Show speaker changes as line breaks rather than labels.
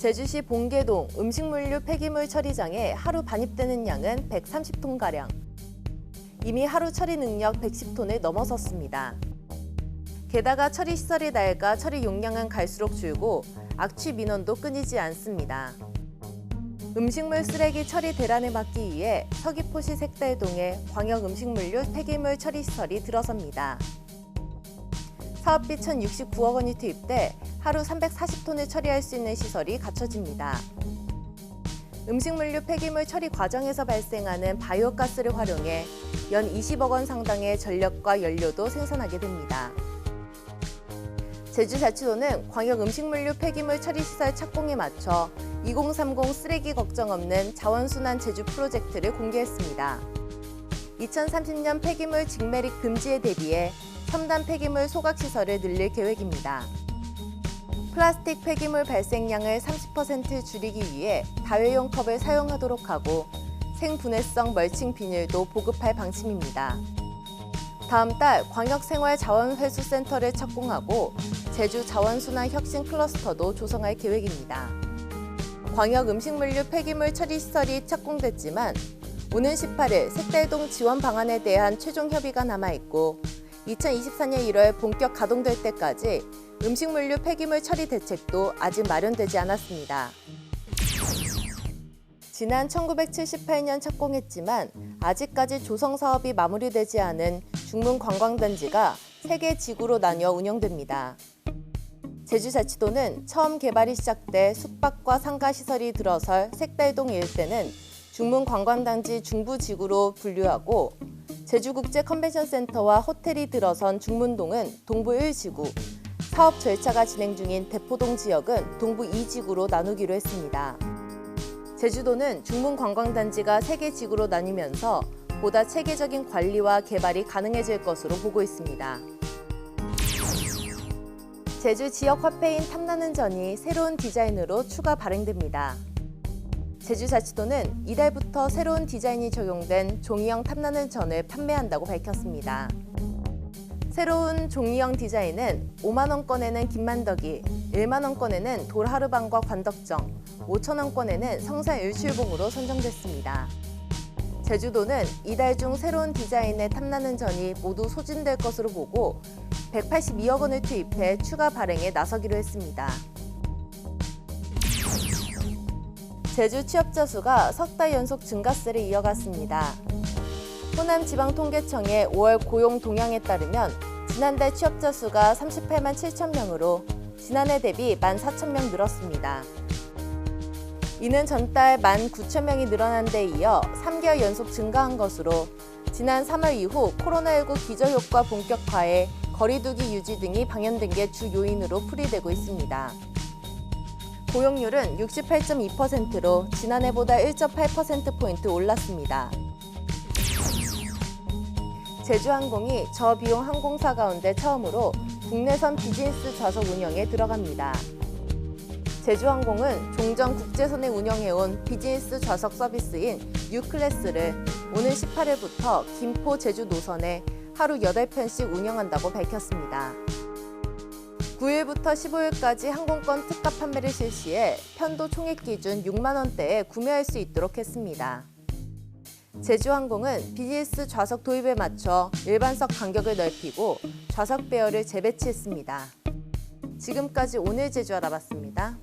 제주시 봉계동 음식물류 폐기물 처리장에 하루 반입되는 양은 130톤가량. 이미 하루 처리 능력 110톤을 넘어섰습니다. 게다가 처리 시설이 낡아 처리 용량은 갈수록 줄고 악취 민원도 끊이지 않습니다. 음식물 쓰레기 처리 대란을 막기 위해 서귀포시 색달동에 광역 음식물류 폐기물 처리 시설이 들어섭니다. 사업비 1,069억 원이 투입돼 하루 340톤을 처리할 수 있는 시설이 갖춰집니다. 음식물류 폐기물 처리 과정에서 발생하는 바이오가스를 활용해 연 20억 원 상당의 전력과 연료도 생산하게 됩니다. 제주자치도는 광역 음식물류 폐기물 처리 시설 착공에 맞춰 2030 쓰레기 걱정 없는 자원순환 제주 프로젝트를 공개했습니다. 2030년 폐기물 직매립 금지에 대비해 첨단 폐기물 소각시설을 늘릴 계획입니다. 플라스틱 폐기물 발생량을 30% 줄이기 위해 다회용 컵을 사용하도록 하고 생분해성 멀칭 비닐도 보급할 방침입니다. 다음 달 광역생활자원회수센터를 착공하고 제주 자원순환 혁신 클러스터도 조성할 계획입니다. 광역 음식물류 폐기물 처리 시설이 착공됐지만 오는 18일 색달동 지원 방안에 대한 최종 협의가 남아있고 2024년 1월 본격 가동될 때까지 음식물류 폐기물 처리 대책도 아직 마련되지 않았습니다. 지난 1978년 착공했지만 아직까지 조성 사업이 마무리되지 않은 중문관광단지가 3개 지구로 나뉘어 운영됩니다. 제주자치도는 처음 개발이 시작돼 숙박과 상가시설이 들어설 색달동 일대는 중문관광단지 중부지구로 분류하고 제주국제컨벤션센터와 호텔이 들어선 중문동은 동부 1지구, 사업 절차가 진행 중인 대포동 지역은 동부 2지구로 나누기로 했습니다. 제주도는 중문관광단지가 3개 지구로 나뉘면서 보다 체계적인 관리와 개발이 가능해질 것으로 보고 있습니다. 제주 지역 화폐인 탐나는 전이 새로운 디자인으로 추가 발행됩니다. 제주자치도는 이달부터 새로운 디자인이 적용된 종이형 탐나는 전을 판매한다고 밝혔습니다. 새로운 종이형 디자인은 5만 원권에는 김만덕이, 1만 원권에는 돌하르방과 관덕정, 5천 원권에는 성산 일출봉으로 선정됐습니다. 제주도는 이달 중 새로운 디자인의 탐나는 전이 모두 소진될 것으로 보고 182억 원을 투입해 추가 발행에 나서기로 했습니다. 제주 취업자 수가 석 달 연속 증가세를 이어갔습니다. 호남지방통계청의 5월 고용 동향에 따르면 지난달 취업자 수가 38만 7천 명으로 지난해 대비 14,000명 늘었습니다. 이는 전달 19,000명이 늘어난 데 이어 3개월 연속 증가한 것으로 지난 3월 이후 코로나19 기저효과 본격화에 거리두기 유지 등이 방연된 게 주 요인으로 풀이되고 있습니다. 고용률은 68.2%로 지난해보다 1.8%포인트 올랐습니다. 제주항공이 저비용 항공사 가운데 처음으로 국내선 비즈니스 좌석 운영에 들어갑니다. 제주항공은 종전 국제선에 운영해온 비즈니스 좌석 서비스인 뉴클래스를 오는 18일부터 김포 제주 노선에 하루 8편씩 운영한다고 밝혔습니다. 9일부터 15일까지 항공권 특가 판매를 실시해 편도 총액 기준 6만 원대에 구매할 수 있도록 했습니다. 제주항공은 비즈니스 좌석 도입에 맞춰 일반석 간격을 넓히고 좌석 배열을 재배치했습니다. 지금까지 오늘 제주 알아봤습니다.